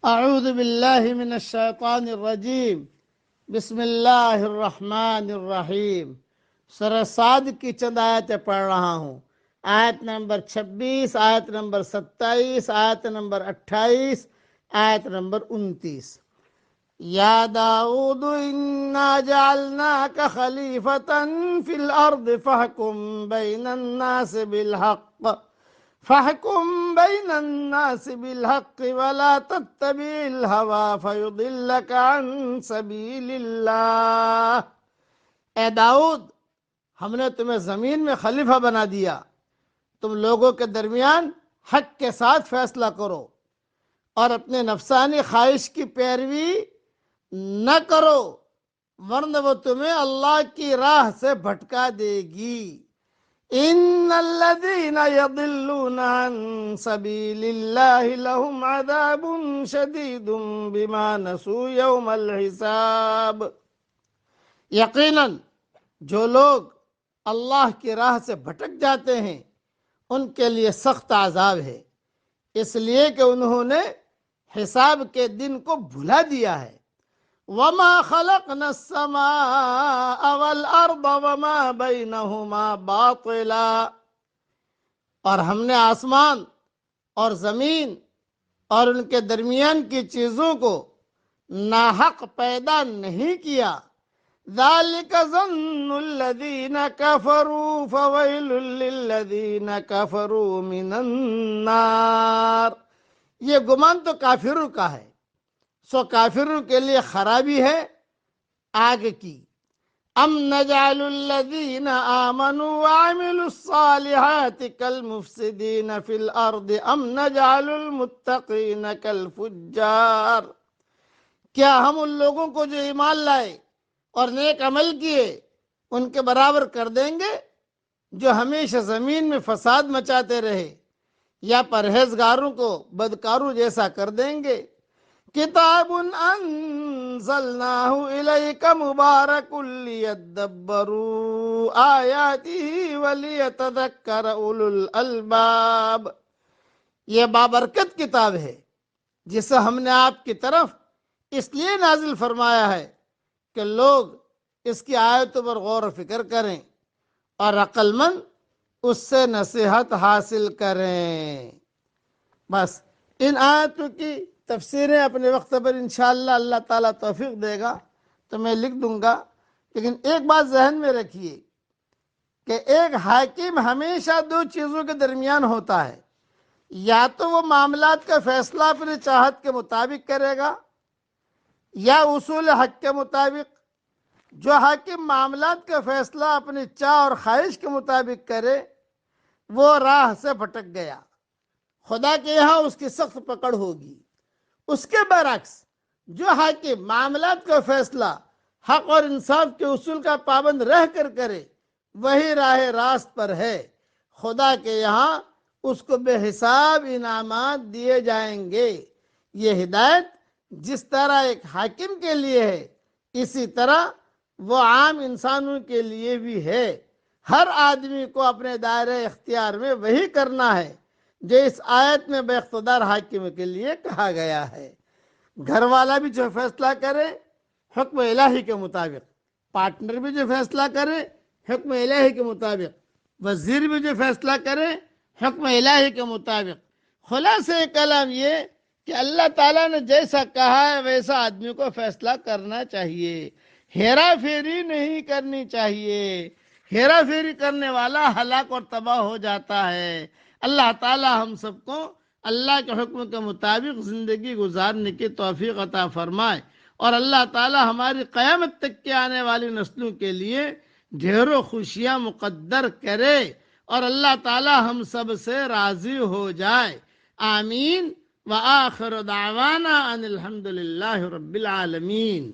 اعوذ باللہ من الشیطان الرجیم بسم اللہ الرحمن الرحیم۔ سورہ صاد کی چند آیتیں پڑھ رہا ہوں۔ آیت نمبر 26، آیت نمبر 27، آیت نمبر 28، آیت نمبر 29۔ یا داؤد انا جعلناک خلیفۃ فی الارض فاحکم بین الناس بالحق ولا تتبع الہوى فیضلک عن سبیل اللہ۔ اے داؤد، ہم نے تمہیں زمین میں خلیفہ بنا دیا، تم لوگوں کے درمیان حق کے ساتھ فیصلہ کرو اور اپنے نفسانی خواہش کی پیروی نہ کرو، ورنہ وہ تمہیں اللہ کی راہ سے بھٹکا دے گی۔ ان الذين يضلون عن سبيل الله لهم عذاب شديد بما نسوا يوم الحساب۔ یقیناً جو لوگ اللہ کی راہ سے بھٹک جاتے ہیں ان کے لیے سخت عذاب ہے، اس لیے کہ انہوں نے حساب کے دن کو بھلا دیا ہے۔ وَمَا خَلَقْنَا السَّمَاءَ وَالْأَرْضَ وَمَا بَيْنَهُمَا بَاطِلًا، اور ہم نے آسمان اور زمین اور ان کے درمیان کی چیزوں کو ناحق پیدا نہیں کیا۔ ذَلِكَ ظَنُّ الَّذِينَ كَفَرُوا فَوَيْلٌ لِّلَّذِينَ كَفَرُوا مِنَ النَّارِ۔ یہ گمان تو کافروں کا ہے، سو کافروں کے لیے خرابی ہے آگ کی۔ ام نجعل الذین آمنوا وعملوا الصالحات کالمفسدین فی الارض ام نجعل المتقین کالفجار۔ کیا ہم ان لوگوں کو جو ایمان لائے اور نیک عمل کیے ان کے برابر کر دیں گے جو ہمیشہ زمین میں فساد مچاتے رہے، یا پرہیزگاروں کو بدکاروں جیسا کر دیں گے؟ کتاب انزلناہ الیک مبارک لیدبروا آیاتہ ولیتذکر اولو الالباب۔ یہ بابرکت کتاب ہے جسے ہم نے آپ کی طرف اس لیے نازل فرمایا ہے کہ لوگ اس کی آیتوں پر غور و فکر کریں اور عقل مند اس سے نصیحت حاصل کریں۔ بس ان آیتوں کی تفسیریں اپنے وقت پر انشاءاللہ اللہ تعالیٰ توفیق دے گا تو میں لکھ دوں گا، لیکن ایک بات ذہن میں رکھیے کہ ایک حاکم ہمیشہ دو چیزوں کے درمیان ہوتا ہے، یا تو وہ معاملات کا فیصلہ اپنی چاہت کے مطابق کرے گا یا اصول حق کے مطابق۔ جو حاکم معاملات کا فیصلہ اپنی چاہ اور خواہش کے مطابق کرے وہ راہ سے بھٹک گیا، خدا کے یہاں اس کی سخت پکڑ ہوگی۔ اس کے برعکس جو حاکم معاملات کا فیصلہ حق اور انصاف کے اصول کا پابند رہ کر کرے وہی راہ راست پر ہے، خدا کے یہاں اس کو بے حساب انعامات دیے جائیں گے۔ یہ ہدایت جس طرح ایک حاکم کے لیے ہے اسی طرح وہ عام انسانوں کے لیے بھی ہے۔ ہر آدمی کو اپنے دائرہ اختیار میں وہی کرنا ہے جو اس آیت میں بے اقتدار حاکم کے لیے کہا گیا ہے۔ گھر والا بھی جو فیصلہ کرے حکم الہی کے مطابق، پارٹنر بھی جو فیصلہ کرے حکم الہی کے مطابق، وزیر بھی جو فیصلہ کرے حکم الہی کے مطابق۔ خلاصہ کلام یہ کہ اللہ تعالیٰ نے جیسا کہا ہے ویسا آدمی کو فیصلہ کرنا چاہیے، ہیرا پھیری نہیں کرنی چاہیے۔ ہیرا پھیری کرنے والا ہلاک اور تباہ ہو جاتا ہے۔ اللہ تعالیٰ ہم سب کو اللہ کے حکم کے مطابق زندگی گزارنے کی توفیق عطا فرمائے، اور اللہ تعالیٰ ہماری قیامت تک کے آنے والی نسلوں کے لیے ڈھیروں خوشیاں مقدر کرے، اور اللہ تعالیٰ ہم سب سے راضی ہو جائے۔ آمین۔ وآخر دعوانا ان الحمد للہ رب العالمین۔